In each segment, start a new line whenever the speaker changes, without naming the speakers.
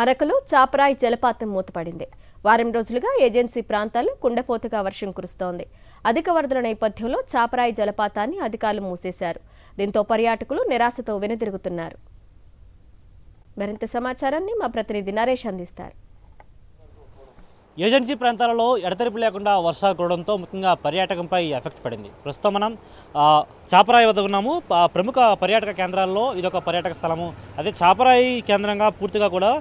అరకులో చాపరాయి జలపాతం మూతపడింది. వారం రోజులుగా ఏజెన్సీ ప్రాంతాల్లో కుండపోతగా వర్షం కురుస్తోంది. అధిక వరదల నేపథ్యంలో చాపరాయి జలపాతాన్ని అధికారులు మూసేశారు. దీంతో పర్యాటకులు నిరాశతో వెనుదిరుగుతున్నారు. మరింత సమాచారాన్ని మా ప్రతినిధి నరేష్ అందిస్తారు.
ఏజెన్సీ ప్రాంతాలలో ఎడతెరిపి లేకుండా వర్షాలు కురవడంతో ముఖ్యంగా పర్యాటకంపై ఎఫెక్ట్ పడింది. ప్రస్తుతం మనం చాపరాయి వద్ద ఉన్నాము. ప్రముఖ పర్యాటక కేంద్రాల్లో ఇదొక పర్యాటక స్థలము. అదే చాపరాయి కేంద్రంగా పూర్తిగా కూడా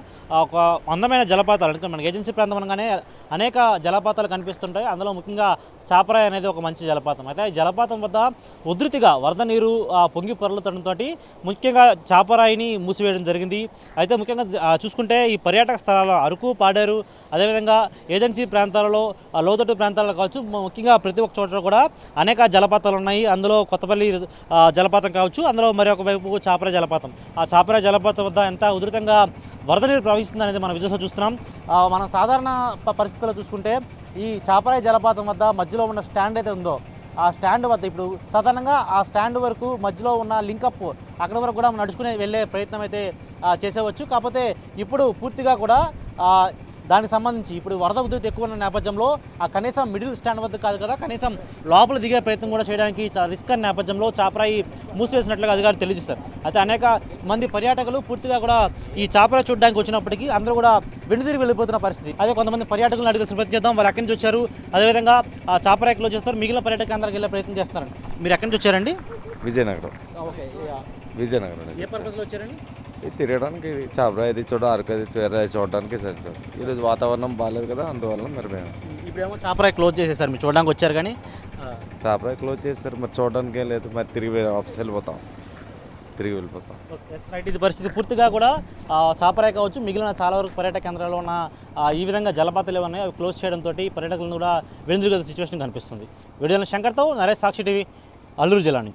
ఒక అందమైన జలపాతాలు, అంటే మనకి ఏజెన్సీ ప్రాంతం అనగానే అనేక జలపాతాలు కనిపిస్తుంటాయి. అందులో ముఖ్యంగా చాపరాయి అనేది ఒక మంచి జలపాతం. అయితే ఈ జలపాతం వద్ద ఉధృతిగా వరద నీరు పొంగి పొరలతో ముఖ్యంగా చాపరాయిని మూసివేయడం జరిగింది. అయితే ముఖ్యంగా చూసుకుంటే ఈ పర్యాటక స్థలాలు అరకు, పాడేరు, అదేవిధంగా ఏజెన్సీ ప్రాంతాలలో లోతట్టు ప్రాంతాలలో కావచ్చు, ముఖ్యంగా ప్రతి ఒక్క చోట కూడా అనేక జలపాతాలు ఉన్నాయి. అందులో కొత్తపల్లి జలపాతం కావచ్చు, అందులో మరొక వైపు చాపరాయి జలపాతం. ఆ చాపరాయి జలపాతం వద్ద ఎంత ఉధృతంగా వరద నీరు ప్రవహిస్తుంది అనేది మనం విజువల్స్లో చూస్తున్నాం. మనం సాధారణ పరిస్థితుల్లో చూసుకుంటే ఈ చాపరాయి జలపాతం వద్ద మధ్యలో ఉన్న స్టాండ్ అయితే ఉందో, ఆ స్టాండ్ వద్ద ఇప్పుడు సాధారణంగా ఆ స్టాండ్ వరకు మధ్యలో ఉన్న లింకప్ అక్కడ వరకు కూడా నడుచుకునే వెళ్ళే ప్రయత్నం అయితే చేసేవచ్చు. కాకపోతే ఇప్పుడు పూర్తిగా కూడా దానికి సంబంధించి ఇప్పుడు వరద ఉధృతి ఎక్కువ ఉన్న నేపథ్యంలో ఆ కనీసం మిడిల్ స్టాండ్ వద్ద కాదు కదా, కనీసం లోపల దిగే ప్రయత్నం కూడా చేయడానికి రిస్క్ అనే నేపథ్యంలో చాపరాయి మూసివేసినట్లుగా అధికారులు తెలియజేశారు. అయితే అనేక మంది పర్యాటకులు పూర్తిగా కూడా ఈ చాపరాయి చూడడానికి వచ్చినప్పటికీ అందరూ కూడా వెనుదిరిగి వెళ్ళిపోతున్న పరిస్థితి. అదే కొంతమంది పర్యాటకులను అడిగి ప్రయత్నం చేద్దాం, వాళ్ళు ఎక్కడి నుంచి వచ్చారు, అదేవిధంగా ఆ చాపరాయి క్లోజ్ చేస్తారు, మిగిలిన పర్యాటక కేంద్రాలకు వెళ్ళే ప్రయత్నం చేస్తున్నారు. మీరు ఎక్కడి నుంచి వచ్చారండి?
విజయనగరం.
ఓకే,
విజయనగరం.
ఏ పర్పస్లో వచ్చారండి?
తిరగడానికి చాపరాయి చూడ, అరకు చూడడానికి సార్. ఈరోజు వాతావరణం బాగాలేదు కదా, అందువల్ల మరి మేము
ఇప్పుడేమో చాపరాయి క్లోజ్ చేసేసారు. మీరు చూడడానికి వచ్చారు కానీ
చాపరాయి క్లోజ్ చేస్తారు, మరి చూడడానికి లేదు. మరి తిరిగి ఆఫీస్ వెళ్ళిపోతాం.
రైట్, ఇది పరిస్థితి. పూర్తిగా కూడా చాపరాయి కావచ్చు, మిగిలిన చాలా వరకు పర్యాటక కేంద్రాల్లో ఉన్న ఈ విధంగా జలపాతాలు ఏమన్నాయి అవి క్లోజ్ చేయడంతో పర్యాటకులను కూడా వెనుదిరిగే సిచ్యువేషన్ కనిపిస్తుంది. వీడియోలో శంకర్తో నరేష్, సాక్షి టీవీ, అల్లూరు జిల్లా నుంచి.